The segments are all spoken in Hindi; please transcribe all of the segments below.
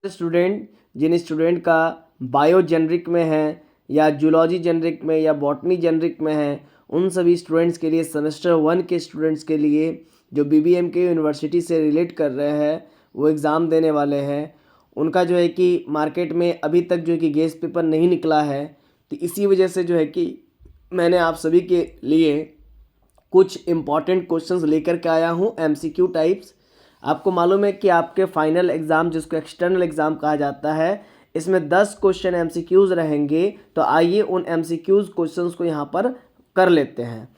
स्टूडेंट जिन स्टूडेंट का बायो जेनरिक में है या जूलॉजी जेनरिक में या बॉटनी जेनरिक में है, उन सभी स्टूडेंट्स के लिए सेमेस्टर 1 के स्टूडेंट्स के लिए जो बीबीएमके यूनिवर्सिटी से रिलेट कर रहे हैं वो एग्ज़ाम देने वाले हैं, उनका जो है कि मार्केट में अभी तक जो है कि गेस्ट पेपर नहीं निकला है। तो इसी वजह से जो है कि मैंने आप सभी के लिए कुछ इम्पॉर्टेंट क्वेश्चंस लेकर के आया हूँ एमसीक्यू टाइप्स। आपको मालूम है कि आपके फाइनल एग्ज़ाम जिसको एक्सटर्नल एग्ज़ाम कहा जाता है, इसमें 10 क्वेश्चन एमसीक्यूज़ रहेंगे। तो आइए उन एमसीक्यूज़ क्वेश्चंस को यहाँ पर कर लेते हैं।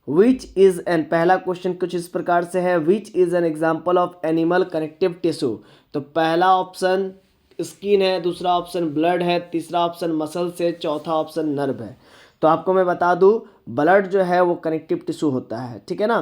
विच इज़ एन, पहला क्वेश्चन कुछ इस प्रकार से है, which is an example of animal connective tissue. तो पहला ऑप्शन स्किन है, दूसरा ऑप्शन ब्लड है, तीसरा ऑप्शन मसल्स है, चौथा ऑप्शन नर्व है। तो आपको मैं बता दूं, ब्लड जो है वो कनेक्टिव टिश्यू होता है, ठीक है ना।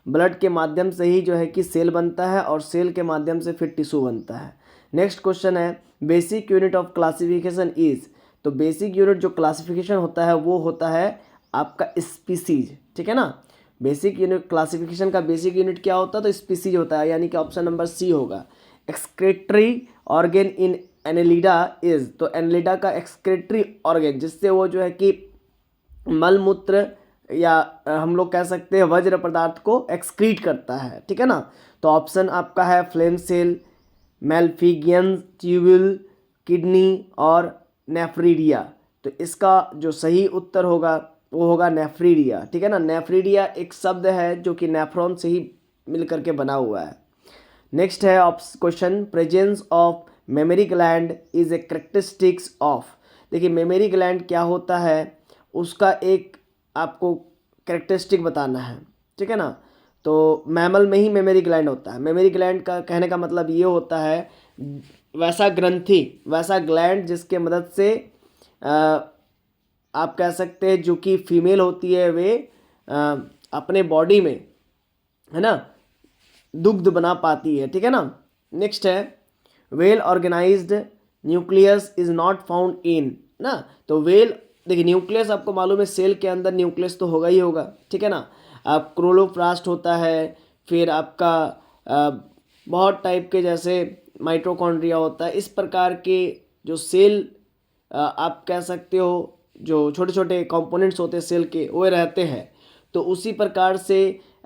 ब्लड के माध्यम से ही जो है कि सेल बनता है और सेल के माध्यम से फिर टिश्यू बनता है। नेक्स्ट क्वेश्चन है, basic unit of classification is. तो बेसिक यूनिट जो क्लासिफिकेशन होता है वो होता है आपका स्पीसीज, ठीक है ना। बेसिक यूनिट क्लासिफिकेशन का बेसिक यूनिट क्या होता है, तो स्पीसीज होता है, यानी कि ऑप्शन नंबर सी होगा। Excretory organ in Annelida is. तो एनेलिडा का एक्सक्रेटरी ऑर्गेन जिससे वो जो है कि मलमूत्र या हम लोग कह सकते हैं वज्र पदार्थ को एक्सक्रीट करता है, ठीक है ना। तो ऑप्शन आपका है flame cell, Malpighian tubule, kidney और नेफ्रीडिया। तो इसका जो सही उत्तर होगा वो होगा नेफ्रीडिया, ठीक है ना। नेफ्रीडिया एक शब्द है जो कि नेफ्रॉन से ही मिल करके बना हुआ है। नेक्स्ट है question, presence of memory gland is a characteristics of. देखिए मेमोरी ग्लैंड क्या होता है, उसका एक आपको कैरेक्टरिस्टिक बताना है, ठीक है ना। तो मैमल में ही मेमोरी ग्लैंड होता है। मेमोरी ग्लैंड का कहने का मतलब ये होता है वैसा ग्रंथि, वैसा ग्लैंड जिसके मदद से आप कह सकते हैं जो कि फीमेल होती है वे अपने बॉडी में, है ना, दुग्ध बना पाती है, ठीक है ना। नेक्स्ट है, well organised nucleus is not found in ना। तो वेल, देखिए न्यूक्लियस आपको मालूम है सेल के अंदर न्यूक्लियस तो होगा ही होगा, ठीक है ना। आप क्लोरोप्लास्ट होता है, फिर आपका बहुत टाइप के जैसे माइटोकॉन्ड्रिया होता है, इस प्रकार के जो सेल आप कह सकते हो जो छोटे छोटे कंपोनेंट्स होते हैं सेल के वो रहते हैं। तो उसी प्रकार से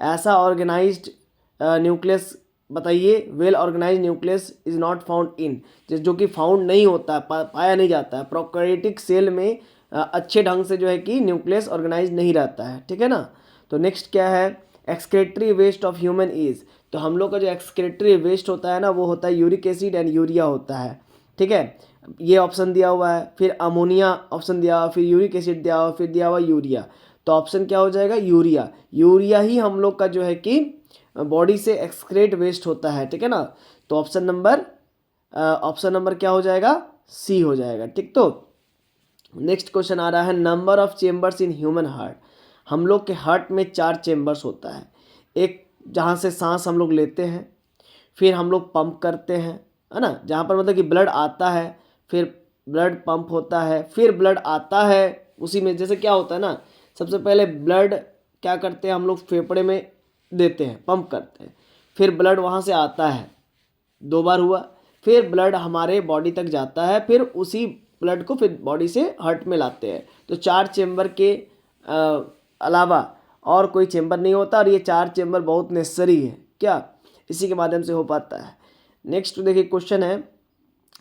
ऐसा ऑर्गेनाइज्ड न्यूक्लियस बताइए, well organise nucleus is not found in, जो कि फाउंड नहीं होता, पाया नहीं जाता है। प्रोकैरियोटिक सेल में अच्छे ढंग से जो है कि न्यूक्लियस ऑर्गेनाइज नहीं रहता है, ठीक है ना। तो नेक्स्ट क्या है, excretory waste of human is. तो हम लोग का जो एक्सक्रेटरी वेस्ट होता है ना वो होता है यूरिक एसिड एंड यूरिया होता है, ठीक है। ये ऑप्शन दिया हुआ है, फिर अमोनिया ऑप्शन दिया हुआ, फिर यूरिक एसिड दिया हुआ, फिर दिया हुआ यूरिया। तो ऑप्शन क्या हो जाएगा, यूरिया। यूरिया ही हम लोग का जो है कि बॉडी से एक्सक्रेट वेस्ट होता है, ठीक है ना। तो ऑप्शन नंबर क्या हो जाएगा, सी हो जाएगा, ठीक। तो नेक्स्ट क्वेश्चन आ रहा है, number of chambers in human heart. हम लोग के हार्ट में 4 चेम्बर्स होता है। एक जहाँ से सांस हम लोग लेते हैं, फिर हम लोग पंप करते हैं, है ना, जहाँ पर मतलब कि ब्लड आता है, फिर ब्लड पंप होता है, फिर ब्लड आता है उसी में। जैसे क्या होता है ना, सबसे पहले ब्लड क्या करते हैं हम लोग फेफड़े में देते हैं, पंप करते हैं, फिर ब्लड वहाँ से आता है, 2 बार हुआ, फिर ब्लड हमारे बॉडी तक जाता है, फिर उसी ब्लड को फिर बॉडी से हार्ट में लाते हैं। तो 4 चेम्बर के अलावा और कोई चेम्बर नहीं होता, और ये 4 चेम्बर बहुत नेसेसरी है, क्या इसी के माध्यम से हो पाता है। नेक्स्ट देखिए क्वेश्चन है,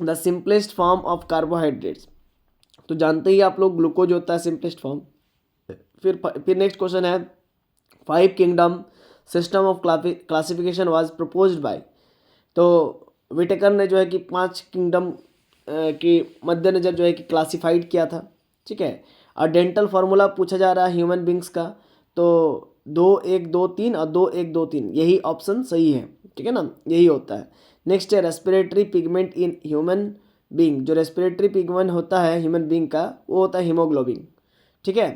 the simplest form of carbohydrates. तो जानते ही आप लोग ग्लूकोज होता है सिंपलेस्ट फॉर्म। फिर नेक्स्ट क्वेश्चन है, 5 kingdom system of classification was proposed by. तो विटेकर ने जो है कि 5 किंगडम के मद्देनज़र जो है कि क्लासिफाइड किया था, ठीक है। और डेंटल फार्मूला पूछा जा रहा है ह्यूमन बींग्स का, तो 2 1 2 3 और 2 1 2 3 यही ऑप्शन सही है, ठीक है ना, यही होता है। नेक्स्ट है, respiratory pigment in human being. जो रेस्पिरेटरी पिगमेंट होता है ह्यूमन बींग का वो होता है हीमोग्लोबिन, ठीक है।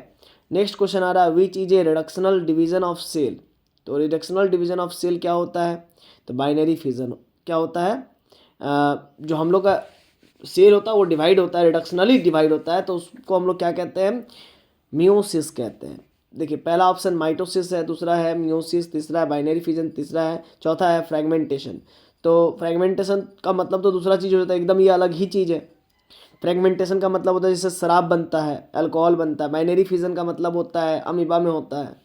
नेक्स्ट क्वेश्चन आ रहा है, which is a reductional division of cell. तो रिडक्शनल डिवीजन ऑफ सेल क्या होता है, तो बाइनरी फिजन क्या होता है, जो हम लोग का सेल होता है वो डिवाइड होता है, रिडक्शनली डिवाइड होता है, तो उसको हम लोग क्या कहते हैं, मियोसिस कहते हैं। देखिए पहला ऑप्शन माइटोसिस है, दूसरा है मियोसिस, तीसरा है बाइनरी फिजन, तीसरा है, चौथा है फ्रेगमेंटेशन। तो फ्रेगमेंटेशन का मतलब तो दूसरा चीज़ हो जाता है, एकदम ये अलग ही चीज़ है। फ्रेगमेंटेशन का मतलब होता है जैसे शराब बनता है, अल्कोहल बनता है। बाइनरी फिजन का मतलब होता है अमीबा में होता है,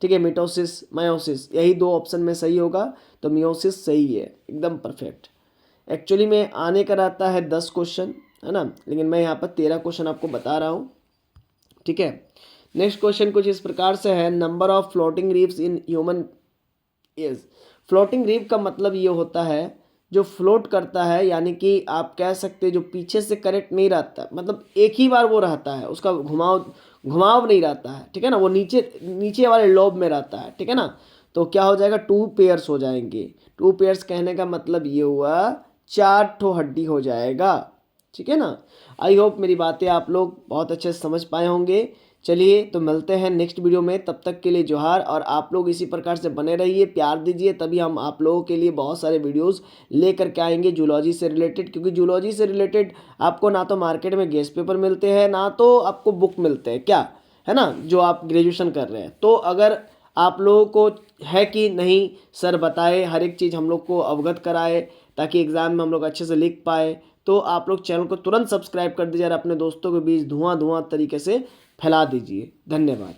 ठीक है। मिटोसिस, मायोसिस, यही दो ऑप्शन में सही होगा, तो मियोसिस सही है, एकदम परफेक्ट। एक्चुअली में आने का रहता है 10 क्वेश्चन, है ना, लेकिन मैं यहाँ पर 13 क्वेश्चन आपको बता रहा हूँ, ठीक है। नेक्स्ट क्वेश्चन कुछ इस प्रकार से है, number of floating reefs in human is. Floating reef का मतलब ये होता है जो फ्लोट करता है, यानी कि आप कह सकते हैं जो पीछे से करेक्ट नहीं रहता, मतलब एक ही बार वो रहता है, उसका घुमाव घुमाव नहीं रहता है, ठीक है ना, वो नीचे नीचे वाले लोब में रहता है, ठीक है ना। तो क्या हो जाएगा, 2 पेयर्स हो जाएंगे। 2 पेयर्स कहने का मतलब ये हुआ 4 ठो हड्डी हो जाएगा, ठीक है ना। आई होप मेरी बातें आप लोग बहुत अच्छे से समझ पाए होंगे। चलिए तो मिलते हैं नेक्स्ट वीडियो में, तब तक के लिए जोहार। और आप लोग इसी प्रकार से बने रहिए, प्यार दीजिए, तभी हम आप लोगों के लिए बहुत सारे वीडियोस लेकर के आएंगे जूलॉजी से रिलेटेड। क्योंकि जूलॉजी से रिलेटेड आपको ना तो मार्केट में गेस्ट पेपर मिलते हैं, ना तो आपको बुक मिलते हैं, क्या है ना, जो आप ग्रेजुएशन कर रहे हैं। तो अगर आप लोगों को है कि नहीं सर बताए, हर एक चीज़ हम लोग को अवगत कराए, ताकि एग्ज़ाम में हम लोग अच्छे से लिख पाए, तो आप लोग चैनल को तुरंत सब्सक्राइब कर दीजिए और अपने दोस्तों के बीच धुआं धुआं तरीके से फैला दीजिए। धन्यवाद।